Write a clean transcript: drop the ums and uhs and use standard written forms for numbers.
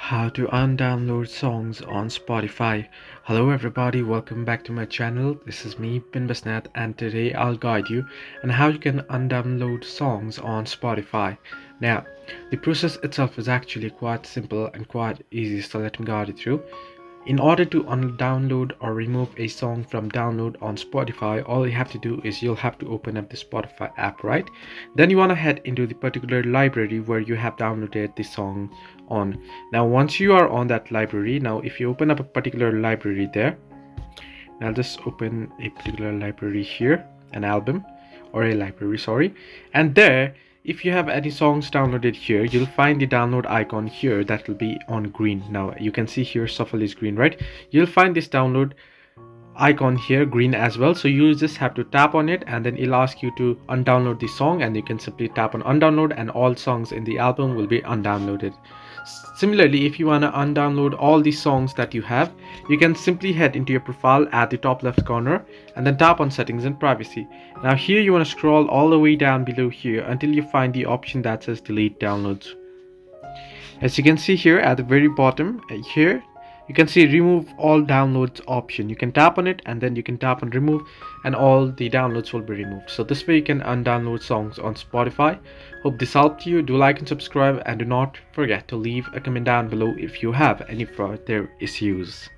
How to undownload songs on Spotify. Hello everybody, welcome back to my channel. This is me, Pin Basnath, and today I'll guide you on how you can undownload songs on Spotify. Now, the process itself is actually quite simple and quite easy, so let me guide you through. In order to undownload or remove a song from download on Spotify, all you have to do is you'll have to open up the Spotify app, right? Then you want to head into the particular library where you have downloaded the song on. Now, once you are on that library, now if you open up a particular library there, now just open a particular library here, an album or a library, sorry, and there if you have any songs downloaded here, you'll find the download icon here that will be on green. Now you can see here shuffle is green, right? You'll find this download icon here green as well, so you just have to tap on it and then it'll ask you to undownload the song, and you can simply tap on undownload and all songs in the album will be undownloaded. Similarly, if you want to undownload all the songs that you have, you can simply head into your profile at the top left corner and then tap on settings and privacy. Now here you want to scroll all the way down below here until you find the option that says delete downloads. As you can see here at the very bottom here, you can see remove all downloads option. You can tap on it and then you can tap on remove and all the downloads will be removed. So this way you can undownload songs on Spotify. Hope this helped you. Do like and subscribe, and do not forget to leave a comment down below if you have any further issues.